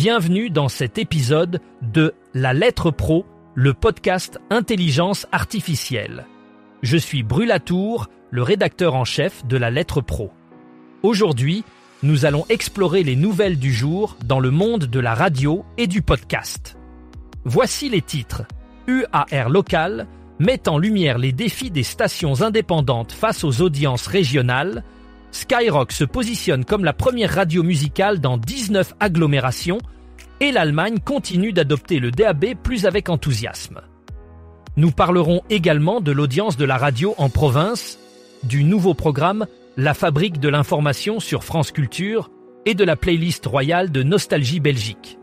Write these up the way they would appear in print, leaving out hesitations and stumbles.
Bienvenue dans cet épisode de La Lettre Pro, le podcast Intelligence Artificielle. Je suis Brulatour, le rédacteur en chef de La Lettre Pro. Aujourd'hui, nous allons explorer les nouvelles du jour dans le monde de la radio et du podcast. Voici les titres. UAR local met en lumière les défis des stations indépendantes face aux audiences régionales. Skyrock se positionne comme la première radio musicale dans 19 agglomérations et l'Allemagne continue d'adopter le DAB+ avec enthousiasme. Nous parlerons également de l'audience de la radio en province, du nouveau programme La Fabrique de l'information sur France Culture et de la playlist royale de Nostalgie Belgique.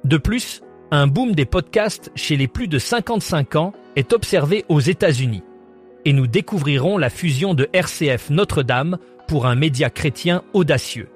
De plus, un boom des podcasts chez les plus de 55 ans est observé aux États-Unis. Et nous découvrirons la fusion de RCF Notre-Dame pour un média chrétien audacieux.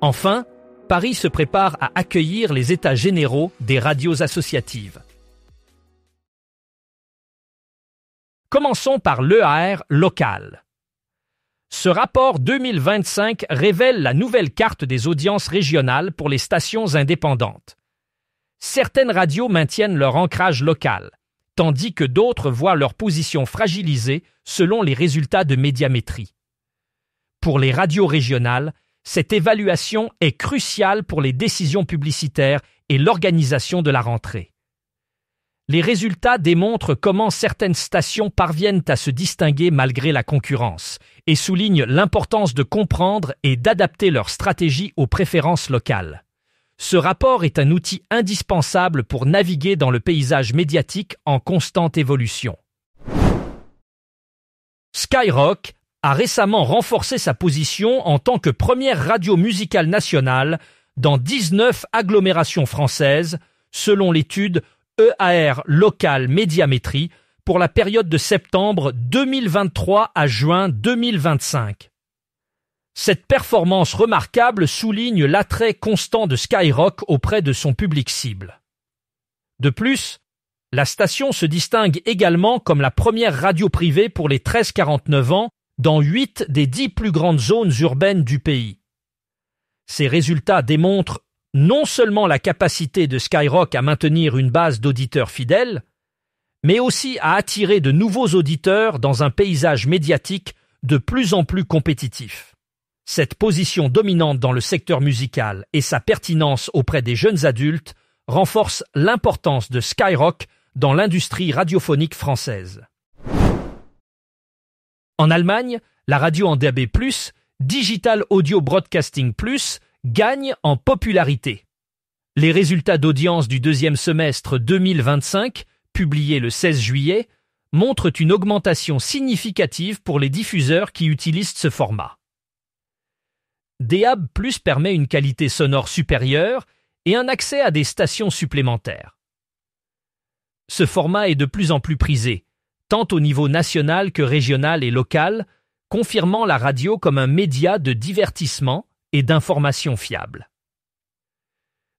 Enfin, Paris se prépare à accueillir les états généraux des radios associatives. Commençons par l'EAR local. Ce rapport 2025 révèle la nouvelle carte des audiences régionales pour les stations indépendantes. Certaines radios maintiennent leur ancrage local, tandis que d'autres voient leur position fragilisée selon les résultats de médiamétrie. Pour les radios régionales, cette évaluation est cruciale pour les décisions publicitaires et l'organisation de la rentrée. Les résultats démontrent comment certaines stations parviennent à se distinguer malgré la concurrence et soulignent l'importance de comprendre et d'adapter leur stratégie aux préférences locales. Ce rapport est un outil indispensable pour naviguer dans le paysage médiatique en constante évolution. Skyrock a récemment renforcé sa position en tant que première radio musicale nationale dans 19 agglomérations françaises, selon l'étude EAR Local Médiamétrie pour la période de septembre 2023 à juin 2025. Cette performance remarquable souligne l'attrait constant de Skyrock auprès de son public cible. De plus, la station se distingue également comme la première radio privée pour les 13-49 ans dans 8 des 10 plus grandes zones urbaines du pays. Ces résultats démontrent non seulement la capacité de Skyrock à maintenir une base d'auditeurs fidèles, mais aussi à attirer de nouveaux auditeurs dans un paysage médiatique de plus en plus compétitif. Cette position dominante dans le secteur musical et sa pertinence auprès des jeunes adultes renforcent l'importance de Skyrock dans l'industrie radiophonique française. En Allemagne, la radio en DAB+, Digital Audio Broadcasting Plus, gagne en popularité. Les résultats d'audience du deuxième semestre 2025, publiés le 16 juillet, montrent une augmentation significative pour les diffuseurs qui utilisent ce format. DAB+ permet une qualité sonore supérieure et un accès à des stations supplémentaires. Ce format est de plus en plus prisé, tant au niveau national que régional et local, confirmant la radio comme un média de divertissement et d'information fiable.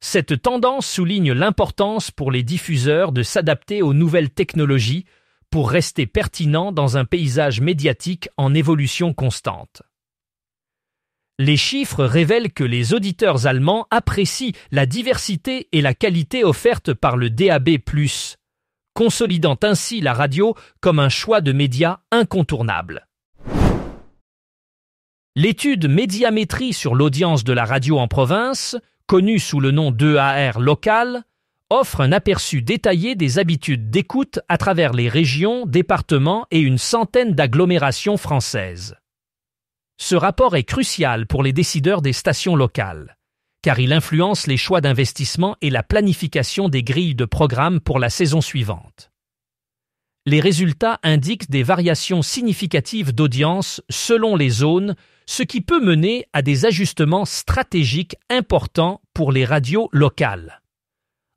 Cette tendance souligne l'importance pour les diffuseurs de s'adapter aux nouvelles technologies pour rester pertinents dans un paysage médiatique en évolution constante. Les chiffres révèlent que les auditeurs allemands apprécient la diversité et la qualité offertes par le DAB+, consolidant ainsi la radio comme un choix de médias incontournable. L'étude Médiamétrie sur l'audience de la radio en province, connue sous le nom d'EAR local, offre un aperçu détaillé des habitudes d'écoute à travers les régions, départements et une centaine d'agglomérations françaises. Ce rapport est crucial pour les décideurs des stations locales, car il influence les choix d'investissement et la planification des grilles de programmes pour la saison suivante. Les résultats indiquent des variations significatives d'audience selon les zones, ce qui peut mener à des ajustements stratégiques importants pour les radios locales.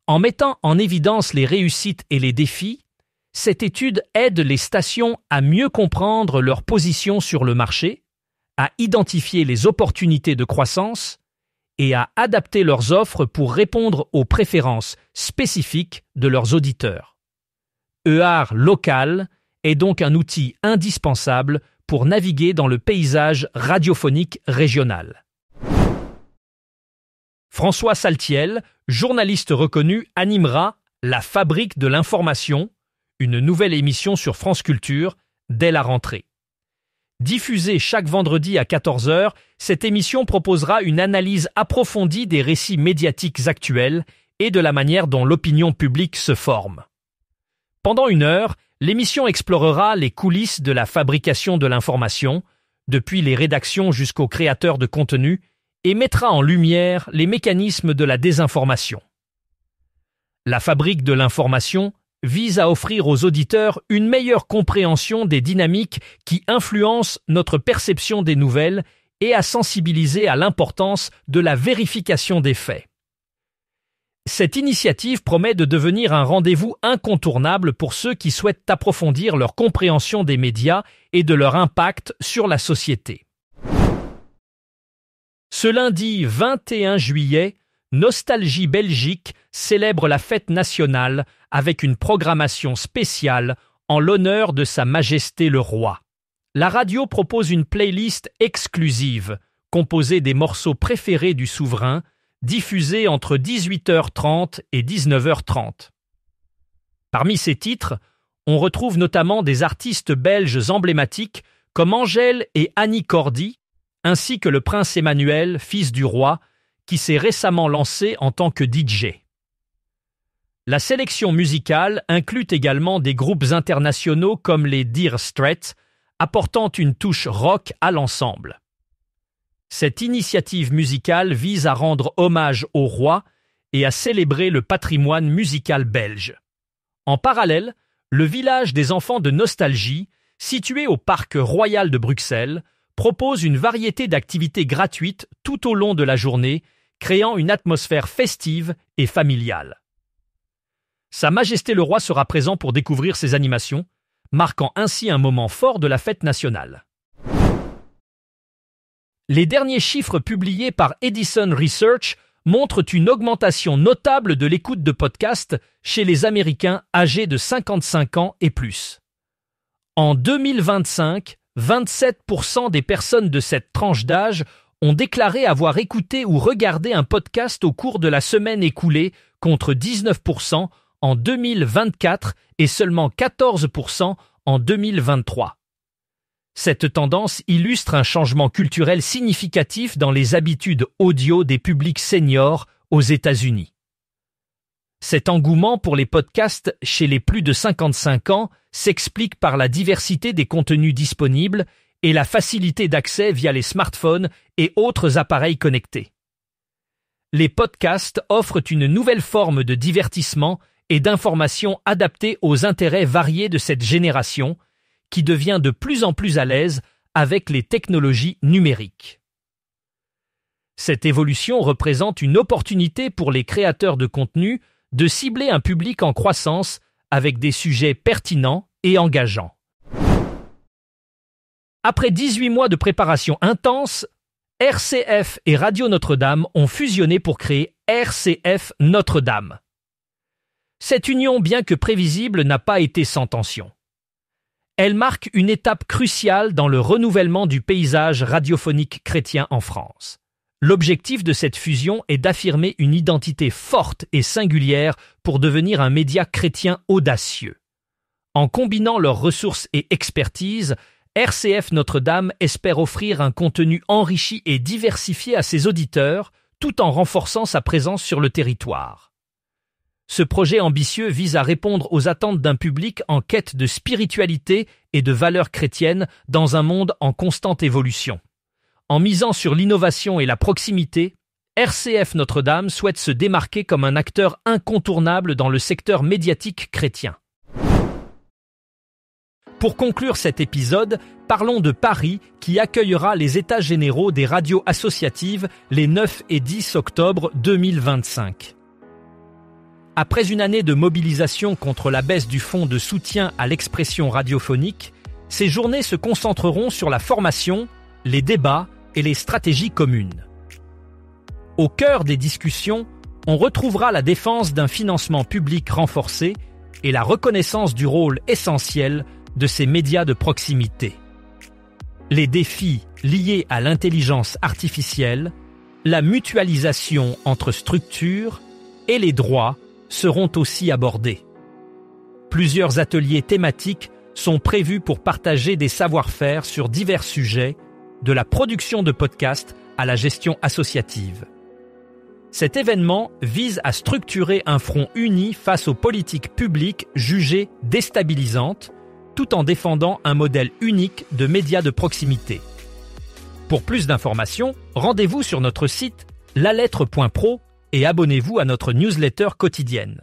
En mettant en évidence les réussites et les défis, cette étude aide les stations à mieux comprendre leur position sur le marché, à identifier les opportunités de croissance et à adapter leurs offres pour répondre aux préférences spécifiques de leurs auditeurs. EAR local est donc un outil indispensable pour naviguer dans le paysage radiophonique régional. François Saltiel, journaliste reconnu, animera La Fabrique de l'information, une nouvelle émission sur France Culture, dès la rentrée. Diffusée chaque vendredi à 14h, cette émission proposera une analyse approfondie des récits médiatiques actuels et de la manière dont l'opinion publique se forme. Pendant 1 heure, l'émission explorera les coulisses de la fabrication de l'information, depuis les rédactions jusqu'aux créateurs de contenu, et mettra en lumière les mécanismes de la désinformation. La Fabrique de l'information vise à offrir aux auditeurs une meilleure compréhension des dynamiques qui influencent notre perception des nouvelles et à sensibiliser à l'importance de la vérification des faits. Cette initiative promet de devenir un rendez-vous incontournable pour ceux qui souhaitent approfondir leur compréhension des médias et de leur impact sur la société. Ce lundi 21 juillet, Nostalgie Belgique célèbre la fête nationale avec une programmation spéciale en l'honneur de Sa Majesté le Roi. La radio propose une playlist exclusive composée des morceaux préférés du souverain, diffusés entre 18h30 et 19h30. Parmi ces titres, on retrouve notamment des artistes belges emblématiques comme Angèle et Annie Cordy, ainsi que le prince Emmanuel, fils du roi, qui s'est récemment lancé en tant que DJ. La sélection musicale inclut également des groupes internationaux comme les Dire Straits, apportant une touche rock à l'ensemble. Cette initiative musicale vise à rendre hommage au roi et à célébrer le patrimoine musical belge. En parallèle, le village des enfants de Nostalgie, situé au Parc Royal de Bruxelles, propose une variété d'activités gratuites tout au long de la journée, créant une atmosphère festive et familiale. Sa Majesté le Roi sera présent pour découvrir ces animations, marquant ainsi un moment fort de la fête nationale. Les derniers chiffres publiés par Edison Research montrent une augmentation notable de l'écoute de podcasts chez les Américains âgés de 55 ans et plus. En 2025, 27% des personnes de cette tranche d'âge ont déclaré avoir écouté ou regardé un podcast au cours de la semaine écoulée, contre 19% en 2024 et seulement 14% en 2023. Cette tendance illustre un changement culturel significatif dans les habitudes audio des publics seniors aux États-Unis. Cet engouement pour les podcasts chez les plus de 55 ans s'explique par la diversité des contenus disponibles et la facilité d'accès via les smartphones et autres appareils connectés. Les podcasts offrent une nouvelle forme de divertissement et d'information adaptée aux intérêts variés de cette génération, qui devient de plus en plus à l'aise avec les technologies numériques. Cette évolution représente une opportunité pour les créateurs de contenu de cibler un public en croissance avec des sujets pertinents et engageants. Après 18 mois de préparation intense, RCF et Radio Notre-Dame ont fusionné pour créer RCF Notre-Dame. Cette union, bien que prévisible, n'a pas été sans tension. Elle marque une étape cruciale dans le renouvellement du paysage radiophonique chrétien en France. L'objectif de cette fusion est d'affirmer une identité forte et singulière pour devenir un média chrétien audacieux. En combinant leurs ressources et expertise, RCF Notre-Dame espère offrir un contenu enrichi et diversifié à ses auditeurs, tout en renforçant sa présence sur le territoire. Ce projet ambitieux vise à répondre aux attentes d'un public en quête de spiritualité et de valeurs chrétiennes dans un monde en constante évolution. En misant sur l'innovation et la proximité, RCF Notre-Dame souhaite se démarquer comme un acteur incontournable dans le secteur médiatique chrétien. Pour conclure cet épisode, parlons de Paris qui accueillera les États généraux des radios associatives les 9 et 10 octobre 2025. Après une année de mobilisation contre la baisse du fonds de soutien à l'expression radiophonique, ces journées se concentreront sur la formation, les débats et les stratégies communes. Au cœur des discussions, on retrouvera la défense d'un financement public renforcé et la reconnaissance du rôle essentiel de ces médias de proximité. Les défis liés à l'intelligence artificielle, la mutualisation entre structures et les droits seront aussi abordés. Plusieurs ateliers thématiques sont prévus pour partager des savoir-faire sur divers sujets, de la production de podcasts à la gestion associative. Cet événement vise à structurer un front uni face aux politiques publiques jugées déstabilisantes, tout en défendant un modèle unique de médias de proximité. Pour plus d'informations, rendez-vous sur notre site lalettre.pro et abonnez-vous à notre newsletter quotidienne.